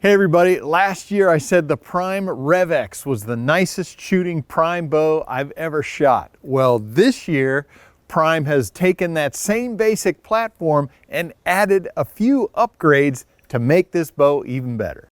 Hey everybody, last year I said the Prime RVX was the nicest shooting prime bow I've ever shot. Well, this year Prime has taken that same basic platform and added a few upgrades to make this bow even better.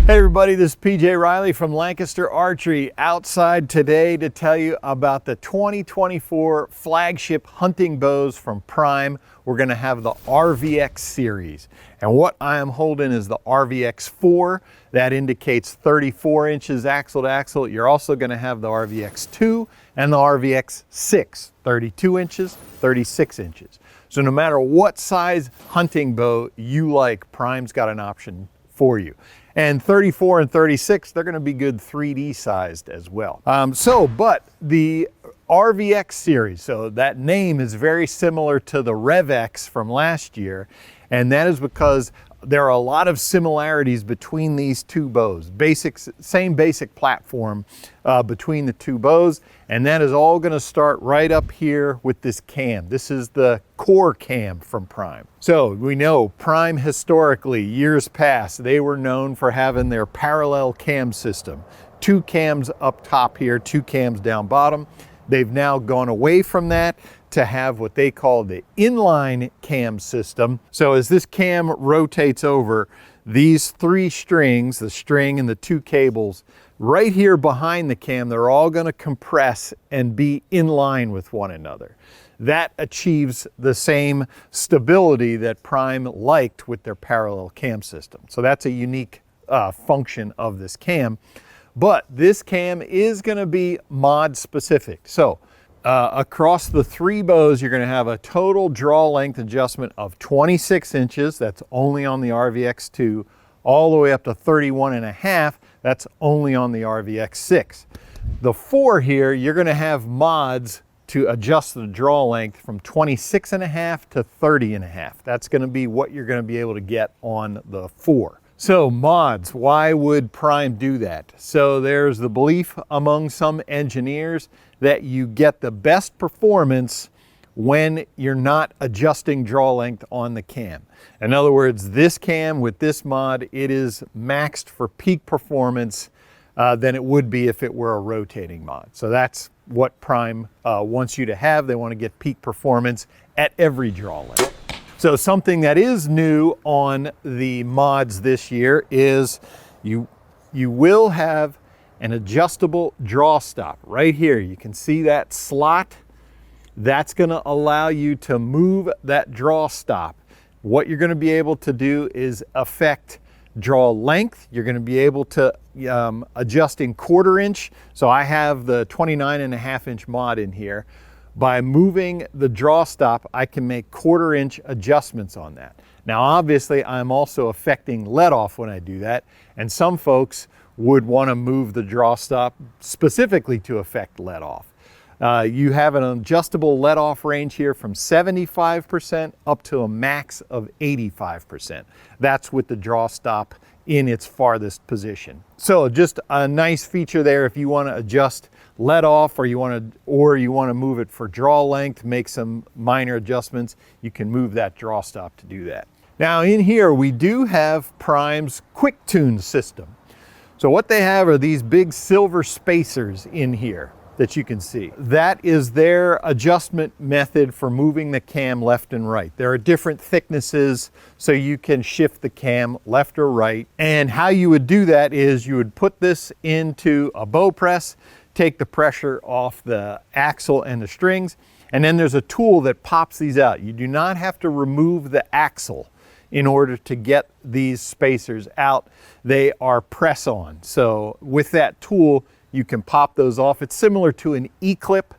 Hey everybody, this is PJ Riley from Lancaster Archery, outside today to tell you about the 2024 flagship hunting bows from Prime. We're going to have the RVX series, and what I am holding is the RVX 4. That indicates 34 inches axle to axle. You're also going to have the RVX 2 and the RVX 6, 32 inches, 36 inches. So no matter what size hunting bow you like, Prime's got an option for you. And 34 and 36, they're gonna be good 3D sized as well. But the RVX series, so that name is very similar to the RVX from last year, and that is because there are a lot of similarities between these two bows. Same basic platform between the two bows, and that is all gonna start right up here with this cam. This is the core cam from Prime. So we know Prime historically, years past, they were known for having their parallel cam system. Two cams up top here, two cams down bottom. They've now gone away from that to have what they call the inline cam system. So as this cam rotates over, these three strings, the string and the two cables, right here behind the cam, they're all gonna compress and be in line with one another. That achieves the same stability that Prime liked with their parallel cam system. So that's a unique function of this cam. But this cam is gonna be mod specific. So across the three bows, you're gonna have a total draw length adjustment of 26 inches. That's only on the RVX 2, all the way up to 31.5. That's only on the RVX 6. The 4 here, you're gonna have mods to adjust the draw length from 26.5 to 30.5. That's gonna be what you're gonna be able to get on the 4. So mods, why would Prime do that? So there's the belief among some engineers that you get the best performance when you're not adjusting draw length on the cam. In other words, this cam with this mod, it is maxed for peak performance than it would be if it were a rotating mod. So that's what Prime wants you to have. They want to get peak performance at every draw length. So something that is new on the mods this year is you will have an adjustable draw stop right here. You can see that slot. That's going to allow you to move that draw stop. What you're going to be able to do is affect draw length. You're going to be able to adjust in 1/4 inch. So I have the 29.5 inch mod in here. By moving the draw stop, I can make 1/4 inch adjustments on that. Now, obviously, I'm also affecting letoff when I do that, and some folks would want to move the draw stop specifically to affect letoff. You have an adjustable letoff range here from 75% up to a max of 85%. That's with the draw stop in its farthest position. So just a nice feature there if you want to adjust let off, or you want to move it for draw length, make some minor adjustments, you can move that draw stop to do that. Now in here we do have Prime's quick tune system. So what they have are these big silver spacers in here that you can see. That is their adjustment method for moving the cam left and right. There are different thicknesses so you can shift the cam left or right. And how you would do that is you would put this into a bow press, take the pressure off the axle and the strings, and then there's a tool that pops these out. You do not have to remove the axle in order to get these spacers out. They are press on. So with that tool, you can pop those off. It's similar to an E-clip.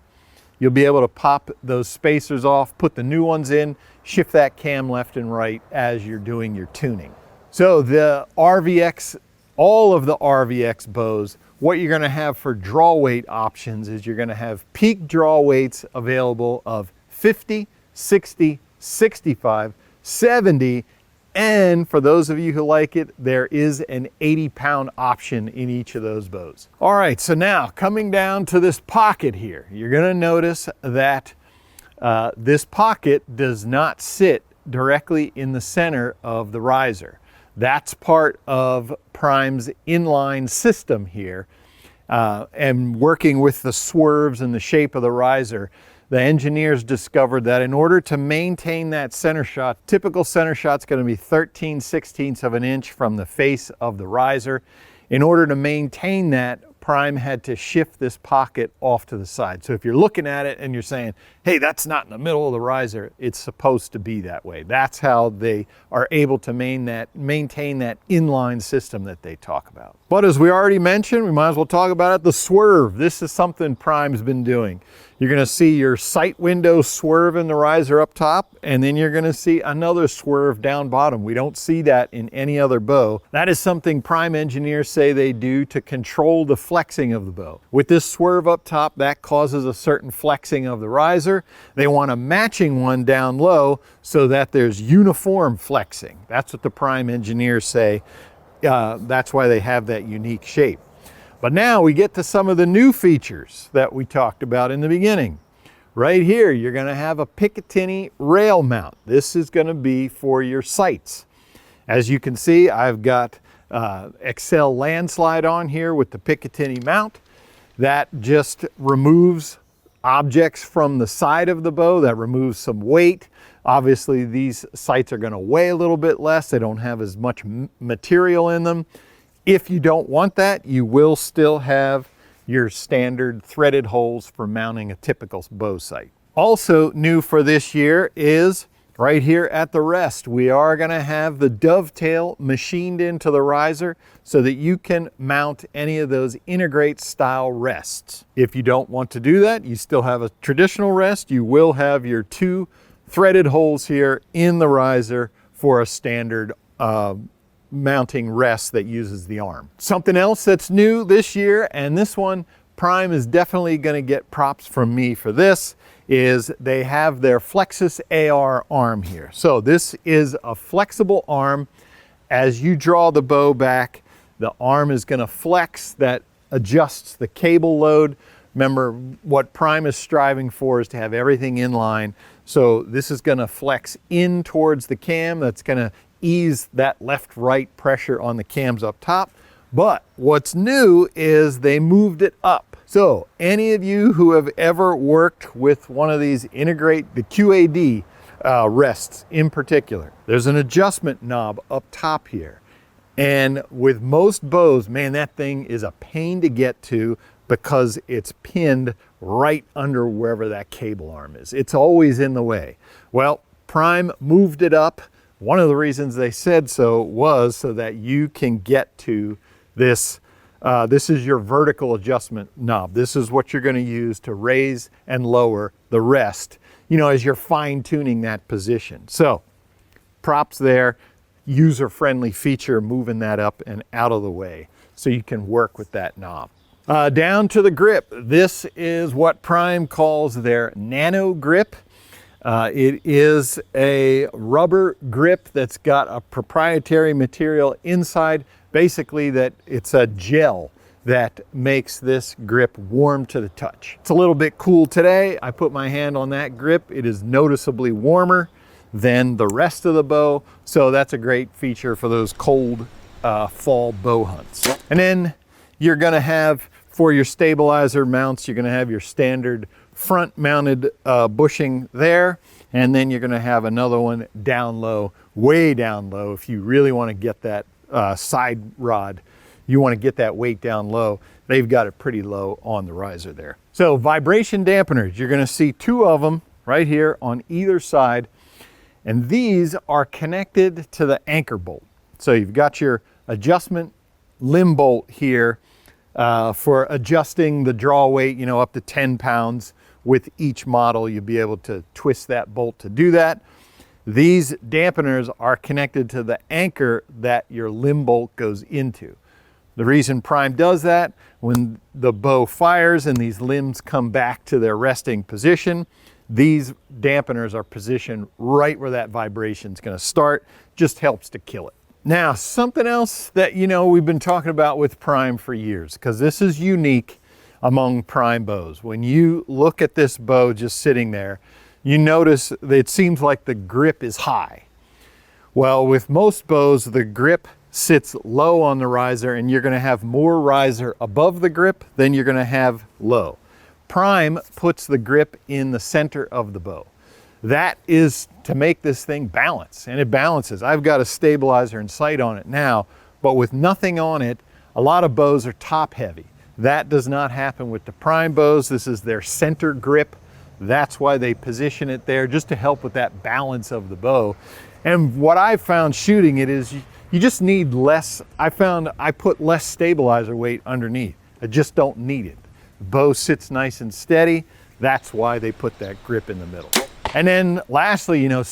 You'll be able to pop those spacers off, put the new ones in, shift that cam left and right as you're doing your tuning. So the RVX, all of the RVX bows, what you're gonna have for draw weight options is you're gonna have peak draw weights available of 50, 60, 65, 70, and for those of you who like it, there is an 80-pound option in each of those bows. All right, so now coming down to this pocket here, you're gonna notice that this pocket does not sit directly in the center of the riser. That's part of Prime's inline system here. And working with the swerves and the shape of the riser, the engineers discovered that in order to maintain that center shot, typical center shot's going to be 13/16 of an inch from the face of the riser. In order to maintain that, Prime had to shift this pocket off to the side. So if you're looking at it and you're saying, hey, that's not in the middle of the riser, it's supposed to be that way. That's how they are able to maintain that inline system that they talk about. But as we already mentioned, we might as well talk about it, the swerve. This is something Prime's been doing. You're gonna see your sight window swerve in the riser up top, and then you're gonna see another swerve down bottom. We don't see that in any other bow. That is something Prime engineers say they do to control the flexing of the bow. With this swerve up top, that causes a certain flexing of the riser. They want a matching one down low so that there's uniform flexing. That's what the Prime engineers say. That's why they have that unique shape. But now we get to some of the new features that we talked about in the beginning. Right here, you're gonna have a Picatinny rail mount. This is gonna be for your sights. As you can see, I've got Excel landslide on here with the Picatinny mount. That just removes objects from the side of the bow, that removes some weight. Obviously, these sights are gonna weigh a little bit less. They don't have as much material in them. If you don't want that, you will still have your standard threaded holes for mounting a typical bow sight. Also new for this year is right here at the rest. We are gonna have the dovetail machined into the riser so that you can mount any of those integrate style rests. If you don't want to do that, you still have a traditional rest. You will have your two threaded holes here in the riser for a standard mounting rest that uses the arm. Something else that's new this year, and this one Prime is definitely going to get props from me for this, is they have their Flexus AR arm here. So this is a flexible arm. As you draw the bow back, the arm is going to flex. That adjusts the cable load. Remember, what Prime is striving for is to have everything in line. So this is going to flex in towards the cam. That's going to ease that left-right pressure on the cams up top. But what's new is they moved it up. So any of you who have ever worked with one of these integrate, the QAD rests in particular, there's an adjustment knob up top here. And with most bows, man, that thing is a pain to get to because it's pinned right under wherever that cable arm is. It's always in the way. Well, Prime moved it up. One of the reasons they said so was so that you can get to this. This is your vertical adjustment knob. This is what you're going to use to raise and lower the rest, you know, as you're fine tuning that position. So props there, user-friendly feature, moving that up and out of the way so you can work with that knob. Down to the grip. This is what Prime calls their nano grip. It is a rubber grip that's got a proprietary material inside, basically that it's a gel that makes this grip warm to the touch. It's a little bit cool today. I put my hand on that grip. It is noticeably warmer than the rest of the bow, so that's a great feature for those cold fall bow hunts. And then you're gonna have, for your stabilizer mounts, you're gonna have your standard front mounted bushing there, and then you're gonna have another one down low, way down low. If you really wanna get that side rod, you wanna get that weight down low, they've got it pretty low on the riser there. So vibration dampeners, you're gonna see two of them right here on either side, and these are connected to the anchor bolt. So you've got your adjustment limb bolt here for adjusting the draw weight, you know, up to 10 pounds. With each model, you'll be able to twist that bolt to do that. These dampeners are connected to the anchor that your limb bolt goes into. The reason Prime does that, when the bow fires and these limbs come back to their resting position, these dampeners are positioned right where that vibration is going to start. Just helps to kill it. Now, something else that, you know, we've been talking about with Prime for years, because this is unique among Prime bows. When you look at this bow just sitting there, you notice that it seems like the grip is high. Well, with most bows, the grip sits low on the riser, and you're gonna have more riser above the grip than you're gonna have low. Prime puts the grip in the center of the bow. That is to make this thing balance, and it balances. I've got a stabilizer and sight on it now, but with nothing on it, a lot of bows are top heavy. That does not happen with the Prime bows. This is their center grip. That's why they position it there, just to help with that balance of the bow. And what I've found shooting it is you just need less. I found I put less stabilizer weight underneath. I just don't need it. The bow sits nice and steady. That's why they put that grip in the middle. And then lastly, you know,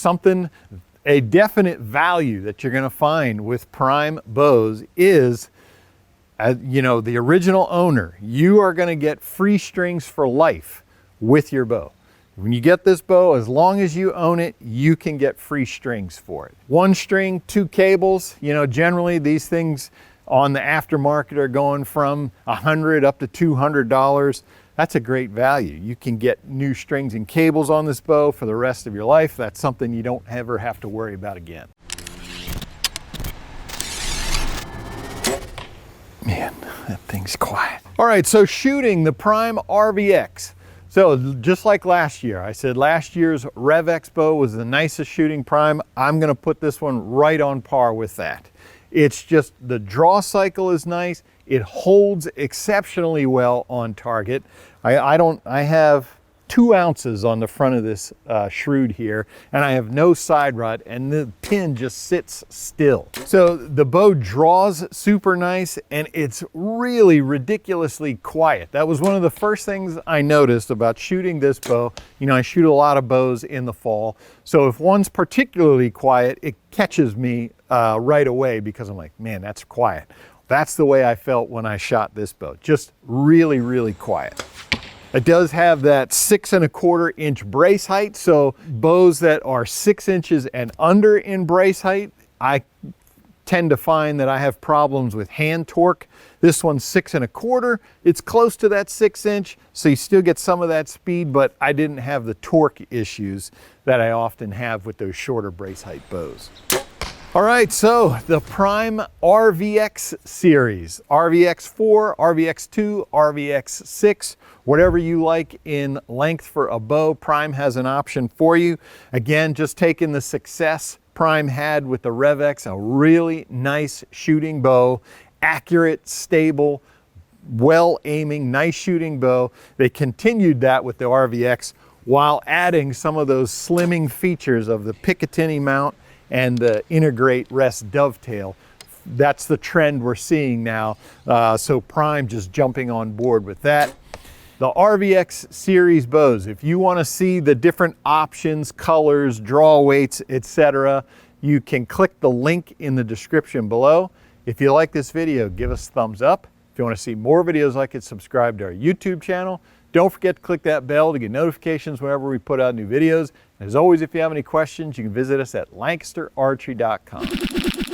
a definite value that you're gonna find with Prime bows is, you know, the original owner, you are gonna get free strings for life with your bow. When you get this bow, as long as you own it, you can get free strings for it. One string, 2 cables, you know, generally these things on the aftermarket are going from $100 up to $200. That's a great value. You can get new strings and cables on this bow for the rest of your life. That's something you don't ever have to worry about again. Man, that thing's quiet. All right, so shooting the Prime RVX. So just like last year, I said last year's RVX bow was the nicest shooting Prime. I'm gonna put this one right on par with that. It's just the draw cycle is nice. It holds exceptionally well on target. I have 2 ounces on the front of this shroud here, and I have no side rut, and the pin just sits still. So the bow draws super nice, and it's really ridiculously quiet. That was one of the first things I noticed about shooting this bow. You know, I shoot a lot of bows in the fall, so if one's particularly quiet, it catches me right away because I'm like, man, that's quiet. That's the way I felt when I shot this bow, just really, really quiet. It does have that 6 1/4 inch brace height, so bows that are 6 inches and under in brace height, I tend to find that I have problems with hand torque. This one's 6 1/4. It's close to that 6 inch, so you still get some of that speed, but I didn't have the torque issues that I often have with those shorter brace height bows. All right, so the Prime RVX series, RVX 4, RVX 2, RVX 6, whatever you like in length for a bow, Prime has an option for you. Again, just taking the success Prime had with the RVX, a really nice shooting bow, accurate, stable, well aiming, nice shooting bow. They continued that with the RVX while adding some of those slimming features of the Picatinny mount and the integrate rest dovetail. That's the trend we're seeing now. So Prime just jumping on board with that. The RVX series bows, if you want to see the different options, colors, draw weights, etc., you can click the link in the description below. If you like this video, give us a thumbs up. If you want to see more videos like it, subscribe to our YouTube channel. Don't forget to click that bell to get notifications whenever we put out new videos. As always, if you have any questions, you can visit us at lancasterarchery.com.